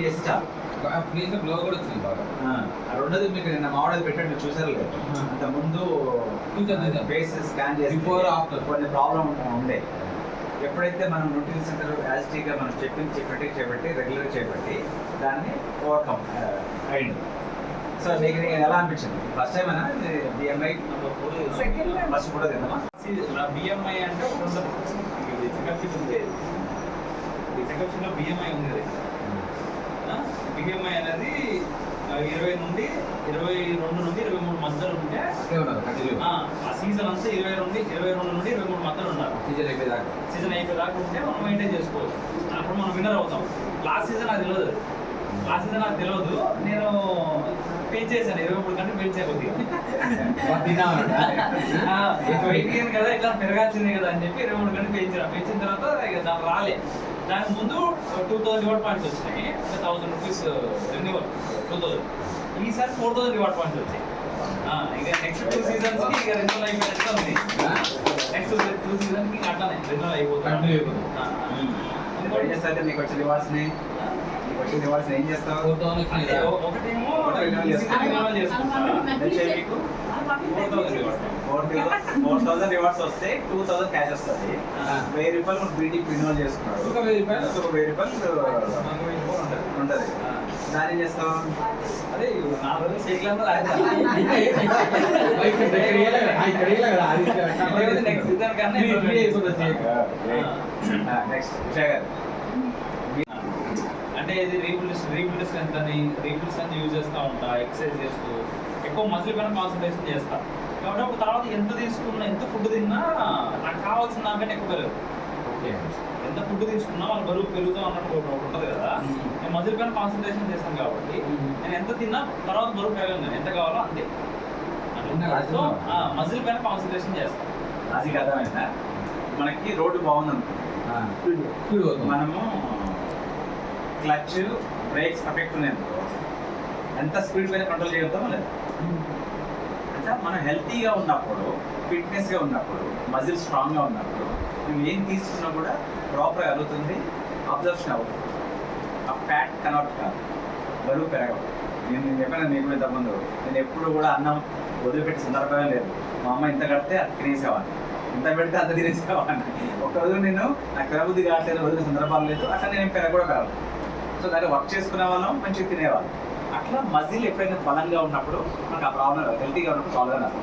చేసి చాలు. Freeze glow కూడా వచ్చింది బాగా. రెండోది మీకు నిన్న మామిడి పెట్టండి చూసారు లేదు, అంత ముందు ఫేస్ స్కాన్ చేసి బిఫోర్ ఆఫ్టర్ కొన్ని ప్రాబ్లం ఉండే. ఎప్పుడైతే మనం న్యూట్రిషన్ సెంటర్ యాజిటీగా మనం చెప్పినట్టు చేపట్టి రెగ్యులర్ చేపట్టి దాన్ని ఓవర్కమ్ అయింది. సో మీకు ఎలా అనిపించింది ఫస్ట్ టైం అయినా బిఎంఐ ఫస్ట్ కూడా తిందామా? బిఎంఐ అంటే చెకప్స్లో బిఎంఐ ఉంది. బిఎంఐ అనేది 20 నుండి 22 నుండి 23 మధ్యలో ఉంటే ఆ సీజన్ అంతా 22 నుండి 23 మధ్యలో ఉండాలి. సీజన్ అయిపోయేదాకా ఉంటే మనం మెయింటైన్ చేసుకోవచ్చు. అప్పుడు మనం విన్నర్ అవుతాం. లాస్ట్ సీజన్ నాకు తెలియదు. నేను పెంచేసాను 23 గంటలు పెంచే కొద్దిగా వెయిట్ కదా ఇట్లా పెరగాల్సిందే కదా అని చెప్పి 23 గంటలు పెంచిన తర్వాత ఇక దాని రాలే. దానికి ముందు 2000 రివార్డ్ పాయింట్స్ వచ్చినాయి, 1000 రూపీస్ రెన్యూవల్ 2000. ఈసారి 4000 రివార్డ్ పాయింట్స్ వచ్చాయి. ఇక నెక్స్ట్ 2 సీజన్స్ కి ఇక రెన్యూవల్ అయిపోయినట్టు ఉంది. నెక్స్ట్ 2 సీజన్ కి అట్లానే రెన్యూవల్ అయిపోతుంది. ఇంకోటి చేస్తే నీకు వచ్చిన రివార్డ్స్ ఏం చేస్తావు? ఒకటేమో 4000 రివార్డ్స్ వస్తే 2000 క్యాష్ వస్తుంది. 1000 రూపాయలు మనం బీటీ రిన్యూవల్ చేసుకున్నాడు. 1000 రూపాయలు ఉంటుంది. దాన్ని ఏం చేస్తాం? అదే 4 రోజులు సైకిల్ నెక్స్ట్ సీజన్ కన్నా నెక్స్ట్ విషయ అంటే ఇది రీబిల్డ్ స్ట్రెంత్ అని యూజ్ చేస్తూ ఉంటా. ఎక్సర్సైజ్ చేస్తూ ఎక్కువ మజిల్ పైన కాన్సన్ట్రేషన్ చేస్తా. కాబట్టి ఒక తర్వాత ఎంత తీసుకున్నా, ఎంత ఫుడ్ తిన్నా నాకు కావాల్సిన దానికంటే ఎక్కువ పెరగదు. ఎంత ఫుడ్ తీసుకున్నా వాళ్ళ బరువు పెరుగుతాం అన్నట్టు ఒకటి ఉంటుంది కదా. నేను మజిల్ పైన కాన్సన్ట్రేషన్ చేస్తాను కాబట్టి నేను ఎంత తిన్నా తర్వాత బరువు పెరగను. ఎంత కావాలో అంతే. సో మజిల్ పైన కాన్సన్ట్రేషన్ చేస్తాను. అది అర్థమైందా? మనకి రోడ్డు బాగుంది అనుకో, మనము క్లచ్ బ్రేక్స్ పర్ఫెక్ట్ ఉన్నాయి అనుకో, ఎంత స్పీడ్ పైన కంట్రోల్ చేయగలుగుతామో లేదు. అంటే మనం హెల్తీగా ఉన్నప్పుడు, ఫిట్నెస్గా ఉన్నప్పుడు, మజిల్ స్ట్రాంగ్గా ఉన్నప్పుడు నువ్వు ఏం తీసుకున్నా కూడా ప్రాపర్గా అరుగుతుంది, అబ్జర్ప్షన్ అవుతుంది. ఆ ఫ్యాట్ కన్వర్ట్ కాదు, బరువు పెరగదు. నేను చెప్పాను నీకు కూడా ఇంతకుముందు, నేను ఎప్పుడు కూడా అన్నం వదిలిపెట్టే సందర్భమే లేదు. మా అమ్మ ఇంత కడితే అది తినేసేవాడిని, ఇంత పెడితే అంత తినేసేవాడిని. ఒకరోజు నేను నాకు తినబుద్ధి కావట్లేదు వదిలిన సందర్భాలు లేదు. అట్లా నేను పెరగ కూడా పెరగదు. సో దాన్ని వర్క్ చేసుకునే వాళ్ళం, మంచిగా తినేవాళ్ళం. అట్లా మజిల్ ఎప్పుడైనా బలంగా ఉన్నప్పుడు మనకు ఆ ప్రాబ్లం రాదు, హెల్తీగా ఉన్నప్పుడు సాల్వ్ రాదు.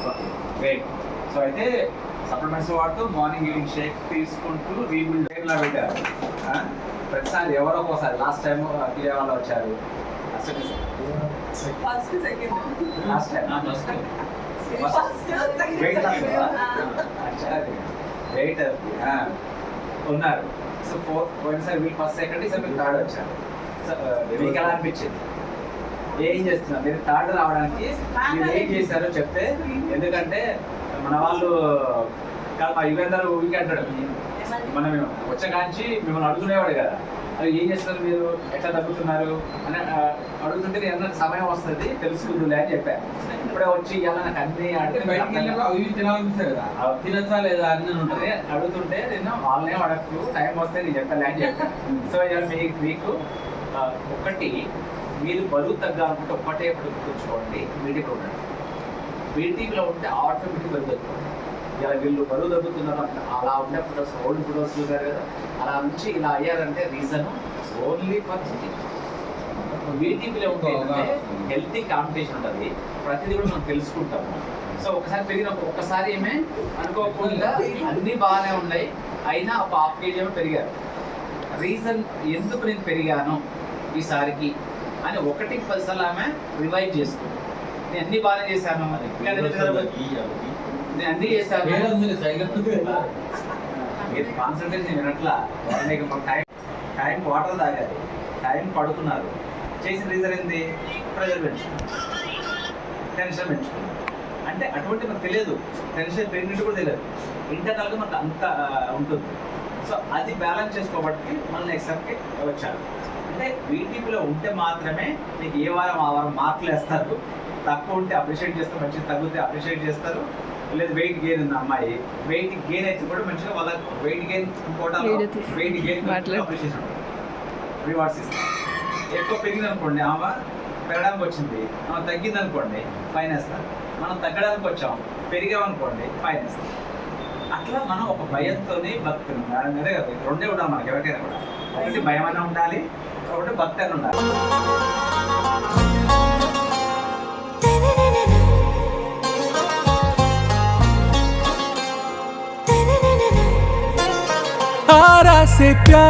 Okay great. సో అయితే సప్లిమెంట్స్ వాడుతూ మార్నింగ్ ఈవినింగ్ షేక్ తీసుకుంటూ రీబిల్డ్ లా పెట్టారు. ప్రతిసారి ఎవరో ఒకసారి లాస్ట్ టైం పిల్లే వాళ్ళు వచ్చారు. వెయిట్ ఉన్నారు. సో పోయినసారి వీక్ ఫస్ట్ సెకండ్, ఈసారి మీరు థర్డ్ వచ్చారు. మీకు ఎలా అనిపించింది? ఏం చేస్తున్నారు మీరు థర్డ్ రావడానికి? మీరు ఏం చేశారో చెప్తే, ఎందుకంటే మన వాళ్ళు కాదు మా యువేందర్ ఊరికి అంటాడు, మనం వచ్చే కాంచి మిమ్మల్ని అడుగునేవాడు కదా, అది ఏం చేస్తారు మీరు, ఎట్లా తగ్గుతున్నారు అని అడుగుతుంటే నేను సమయం వస్తుంది తెలుసుకుందులే అని చెప్పాను. ఇప్పుడే వచ్చి ఇవాళ నాకు అన్ని తినచ్చా లేదా అని ఉంటుంది అడుగుతుంటే నేను వాళ్ళనే అడగచ్చు, టైం వస్తే నేను చెప్పాలి అని చెప్పాను. సో ఇవాళ మీకు ఒకటి, మీరు బరువు తగ్గాలనుకుంటే ఒక్కటే ఇప్పుడు గుర్తుంచుకోండి, బీటీపీలో ఉండండి. బీటీపీలో ఉంటే ఆటోమేటిక్ బరువు తగ్గుతుంది. ఇలా వీళ్ళు బరువు తగ్గుతున్నారు అంటే అలా ఉండే ఫొటోస్, ఓల్డ్ ఫొటోస్ చూసారు కదా, అలా నుంచి ఇలా అయ్యారంటే రీజన్ ఓన్లీ ఫర్ బీటీపీలో ఉంటే హెల్తీ కాంపిటీషన్ ఉంటుంది, ప్రతిదీ కూడా మనం తెలుసుకుంటాము. సో ఒకసారి పెరిగినప్పుడు ఒక్కసారి ఏమే అనుకోకుండా అన్నీ బాగానే ఉన్నాయి, అయినా ఒక 1/2 kg ఏమో పెరిగారు. రీజన్ ఎందుకు నేను పెరిగాను ఈసారికి అని 1-10 సార్లు ఆమె రివైజ్ చేసుకుంది. నేను అన్ని బాగానే చేశాను, నేను అన్ని చేశాను, మీరు కాన్సన్ట్రేషన్ వినట్లా. టైం వాటర్ తాగాలి, టైం పడుతున్నారు. చేసిన రీజన్ ఏంది? ప్రెషర్ పెంచుకున్నారు, టెన్షన్ పెంచుకున్నారు. అంటే అటువంటి మనకు తెలియదు, టెన్షన్ పెరిగినట్టు కూడా తెలియదు, ఇంటర్నల్గా మనకు అంత ఉంటుంది. సో అది బ్యాలెన్స్ చేసుకోబట్టి మనం నెక్స్ట్కి వచ్చారు. అంటే బీటీపీలో ఉంటే మాత్రమే మీకు ఏ వారం ఆ వారం మార్కులు వేస్తారు. తక్కువ ఉంటే అప్రిషియేట్ చేస్తారు, మంచిగా తగ్గితే అప్రిషియేట్ చేస్తారు. లేదు వెయిట్ గెయిన్ ఉంది అమ్మాయి, వెయిట్ గెయిన్ అయితే కూడా మంచిగా వాళ్ళ వెయిట్ గెయిన్ కోటాలో వెయిట్ గెయిన్ అప్రిషియేషన్ రివార్డ్స్ ఇస్తారు. ఎక్కువ పెరిగింది అనుకోండి, ఆమె పెరగడానికి వచ్చింది, ఆమె తగ్గింది అనుకోండి ఫైన్ వేస్తాం. మనం తగ్గడానికి వచ్చాం, పెరిగామనుకోండి ఫైన్ వేస్తాం. అట్లా మనం ఒక భయంతోనే బతుకుతున్నాం. అదే కదా, రెండే ఉండాలి మనకి ఎవరికైనా కూడా. ఒకటి భయం అన్న ఉండాలి, ఒకటి భక్తి అని ఉండాలి. आरा से प्यार